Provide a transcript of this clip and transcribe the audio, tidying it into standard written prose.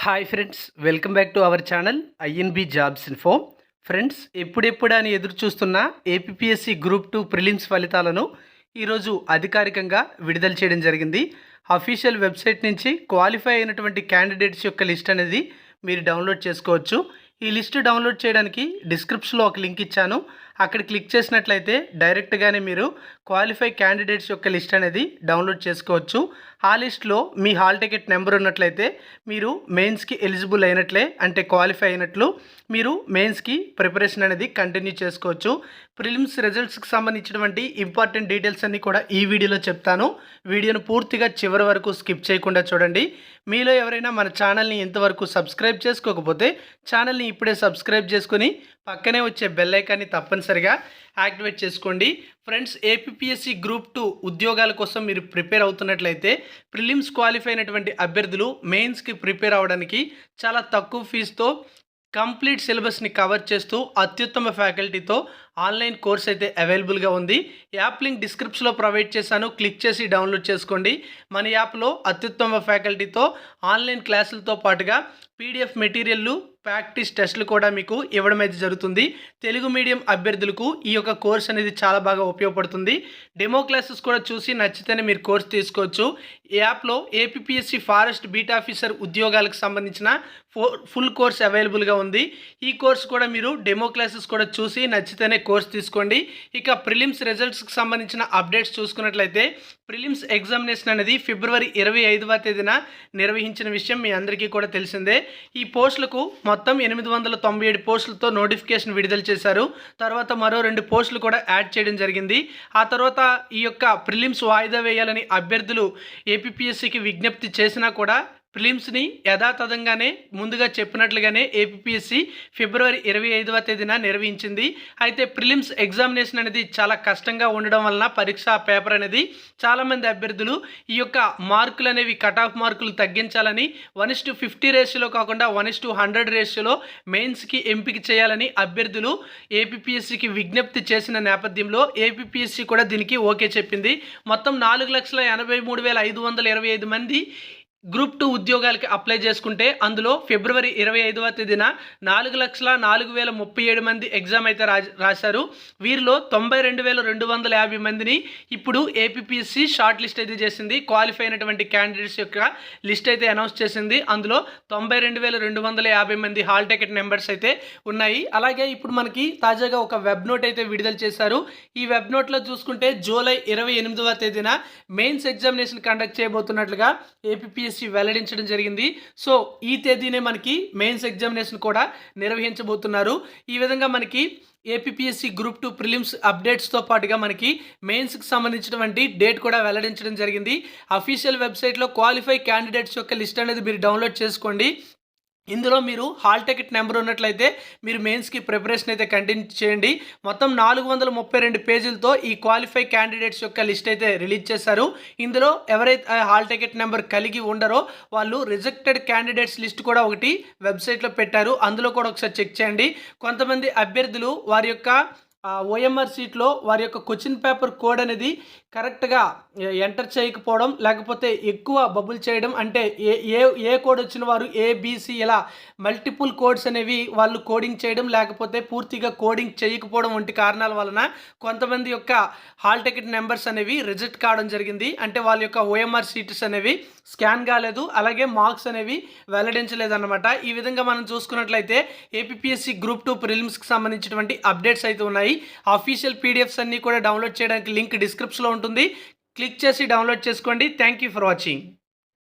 Hi friends, welcome back to our channel INB jobs info. Friends, ఎప్పుడెప్పుడని ఎదురు చూస్తున్న APSC group 2 prelims ఫలితాలను ఈరోజు అధికారికంగా విడుదల చేయడం జరిగింది. అఫీషియల్ వెబ్సైట్ నుంచి క్వాలిఫై అయినటువంటి క్యాండిడేట్స్ యొక్క లిస్ట్ అనేది మీరు డౌన్లోడ్ చేసుకోవచ్చు. ఈ లిస్ట్ డౌన్లోడ్ చేయడానికి డిస్క్రిప్షన్లో ఒక లింక్ ఇచ్చాను. అక్కడ క్లిక్ చేసినట్లయితే డైరెక్ట్గానే మీరు క్వాలిఫై క్యాండిడేట్స్ యొక్క లిస్ట్ అనేది డౌన్లోడ్ చేసుకోవచ్చు. ఆ లిస్ట్లో మీ హాల్ టికెట్ నెంబర్ ఉన్నట్లయితే మీరు మెయిన్స్కి ఎలిజిబుల్ అయినట్లే, అంటే క్వాలిఫై అయినట్లు. మీరు మెయిన్స్కి ప్రిపరేషన్ అనేది కంటిన్యూ చేసుకోవచ్చు. ప్రిలిమ్స్ రిజల్ట్స్కి సంబంధించినటువంటి ఇంపార్టెంట్ డీటెయిల్స్ అన్నీ కూడా ఈ వీడియోలో చెప్తాను. వీడియోను పూర్తిగా చివరి వరకు స్కిప్ చేయకుండా చూడండి. మీలో ఎవరైనా మన ఛానల్ని ఇంతవరకు సబ్స్క్రైబ్ చేసుకోకపోతే ఛానల్ని ఇప్పుడే సబ్స్క్రైబ్ చేసుకొని పక్కనే వచ్చే బెల్ ఐకాన్ని తప్పనిసరిగా యాక్టివేట్ చేసుకోండి. ఫ్రెండ్స్, ఏపీఎస్సి గ్రూప్ 2 ఉద్యోగాల కోసం మీరు ప్రిపేర్ అవుతున్నట్లయితే ప్రిలిమ్స్ క్వాలిఫై అయినటువంటి అభ్యర్థులు మెయిన్స్కి ప్రిపేర్ అవ్వడానికి చాలా తక్కువ ఫీజుతో కంప్లీట్ సిలబస్ని కవర్ చేస్తూ అత్యుత్తమ ఫ్యాకల్టీతో ఆన్లైన్ కోర్స్ అయితే అవైలబుల్గా ఉంది. యాప్ లింక్ డిస్క్రిప్షన్లో ప్రొవైడ్ చేశాను, క్లిక్ చేసి డౌన్లోడ్ చేసుకోండి. మన యాప్లో అత్యుత్తమ ఫ్యాకల్టీతో ఆన్లైన్ క్లాసులతో పాటుగా పీడిఎఫ్ మెటీరియల్లు, ప్రాక్టీస్ టెస్టులు కూడా మీకు ఇవ్వడం అయితే జరుగుతుంది. తెలుగు మీడియం అభ్యర్థులకు ఈ యొక్క కోర్స్ అనేది చాలా బాగా ఉపయోగపడుతుంది. డెమో క్లాసెస్ కూడా చూసి నచ్చితేనే మీరు కోర్స్ తీసుకోవచ్చు. ఈ యాప్లో ఏపీఎస్సి ఫారెస్ట్ బీట్ ఆఫీసర్ ఉద్యోగాలకు సంబంధించిన ఫుల్ కోర్స్ అవైలబుల్గా ఉంది. ఈ కోర్స్ కూడా మీరు డెమో క్లాసెస్ కూడా చూసి నచ్చితేనే కోర్స్ తీసుకోండి. ఇక ప్రిలిమ్స్ రిజల్ట్స్కి సంబంధించిన అప్డేట్స్ చూసుకున్నట్లయితే ప్రిలిమ్స్ ఎగ్జామినేషన్ అనేది ఫిబ్రవరి 25వ తేదీన నిర్వహించిన విషయం మీ అందరికీ కూడా తెలిసిందే. ఈ పోస్టులకు మొత్తం 897 పోస్టులతో నోటిఫికేషన్ విడుదల చేశారు. తర్వాత మరో 2 పోస్టులు కూడా యాడ్ చేయడం జరిగింది. ఆ తర్వాత ఈ యొక్క ప్రిలిమ్స్ వాయిదా వేయాలని అభ్యర్థులు ఏపీఎస్సికి విజ్ఞప్తి చేసినా కూడా ప్రిలిమ్స్ని యథాతథంగానే ముందుగా చెప్పినట్లుగానే ఏపీఎస్సి ఫిబ్రవరి 25వ తేదీన నిర్వహించింది. అయితే ప్రిలిమ్స్ ఎగ్జామినేషన్ అనేది చాలా కష్టంగా ఉండడం వలన పరీక్షా పేపర్ అనేది చాలామంది అభ్యర్థులు ఈ యొక్క మార్కులు అనేవి కట్ ఆఫ్ మార్కులు తగ్గించాలని 1:50 రేషియోలో కాకుండా 1:100 రేషియోలో మెయిన్స్కి ఎంపిక చేయాలని అభ్యర్థులు ఏపీఎస్సికి విజ్ఞప్తి చేసిన నేపథ్యంలో ఏపీఎస్సి కూడా దీనికి ఓకే చెప్పింది. మొత్తం 4,83,525 మంది గ్రూప్ 2 ఉద్యోగాలకి అప్లై చేసుకుంటే అందులో ఫిబ్రవరి 25వ తేదీన 4,04,037 మంది ఎగ్జామ్ అయితే రాశారు. వీరిలో 92,250 మందిని ఇప్పుడు ఏపీఎస్సి షార్ట్ లిస్ట్ అయితే చేసింది. క్వాలిఫై అయినటువంటి క్యాండిడేట్స్ యొక్క లిస్ట్ అయితే అనౌన్స్ చేసింది. అందులో 92,250 మంది హాల్ టికెట్ నెంబర్స్ అయితే ఉన్నాయి. అలాగే ఇప్పుడు మనకి తాజాగా ఒక వెబ్ నోట్ అయితే విడుదల చేశారు. ఈ వెబ్ నోట్లో చూసుకుంటే జూలై 28వ తేదీన మెయిన్స్ ఎగ్జామినేషన్ కండక్ట్ చేయబోతున్నట్లుగా ఏపీఎస్సి వెల్లడించడం జరిగింది. సో ఈ తేదీనే మనకి మెయిన్స్ ఎగ్జామినేషన్ కూడా నిర్వహించబోతున్నారు. ఈ విధంగా మనకి ఏపీఎస్సి గ్రూప్ 2 ప్రిలిమ్స్ అప్డేట్స్తో పాటుగా మనకి మెయిన్స్కి సంబంధించినటువంటి డేట్ కూడా వెల్లడించడం జరిగింది. అఫీషియల్ వెబ్సైట్లో క్వాలిఫై క్యాండిడేట్స్ యొక్క లిస్ట్ అనేది మీరు డౌన్లోడ్ చేసుకోండి. ఇందులో మీరు హాల్ టికెట్ నెంబర్ ఉన్నట్లయితే మీరు మెయిన్స్కి ప్రిపరేషన్ అయితే కంటిన్యూ చేయండి. మొత్తం 432 పేజీలతో ఈ క్వాలిఫై క్యాండిడేట్స్ యొక్క లిస్ట్ అయితే రిలీజ్ చేశారు. ఇందులో ఎవరైతే హాల్ టికెట్ నెంబర్ కలిగి ఉండరో వాళ్ళు రిజెక్టెడ్ క్యాండిడేట్స్ లిస్ట్ కూడా ఒకటి వెబ్సైట్లో పెట్టారు. అందులో కూడా ఒకసారి చెక్ చేయండి. కొంతమంది అభ్యర్థులు వారి యొక్క ఓఎంఆర్ సీట్లో వారి యొక్క క్వశ్చన్ పేపర్ కోడ్ అనేది కరెక్ట్గా ఎంటర్ చేయకపోవడం, లేకపోతే ఎక్కువ బబుల్ చేయడం, అంటే ఏ కోడ్ వచ్చిన వారు ఏబిసి ఇలా మల్టిపుల్ కోడ్స్ అనేవి వాళ్ళు కోడింగ్ చేయడం, లేకపోతే పూర్తిగా కోడింగ్ చేయకపోవడం వంటి కారణాల వలన కొంతమంది యొక్క హాల్ టికెట్ నెంబర్స్ అనేవి రిజెక్ట్ కావడం జరిగింది. అంటే వాళ్ళ యొక్క ఓఎంఆర్ సీట్స్ అనేవి స్కాన్ కాలేదు, అలాగే మార్క్స్ అనేవి వెల్లడించలేదు అన్నమాట. ఈ విధంగా మనం చూసుకున్నట్లయితే ఏపీఎస్సి గ్రూప్ 2 ప్రిలిమ్స్కి సంబంధించినటువంటి అప్డేట్స్ అయితే ఉన్నాయి. అఫీషియల్ పీడిఎఫ్స్ అన్నీ కూడా డౌన్లోడ్ చేయడానికి లింక్ డిస్క్రిప్షన్లో ఉంటుంది. క్లిక్ చేసి డౌన్లోడ్ చేసుకోండి. Thank you for watching.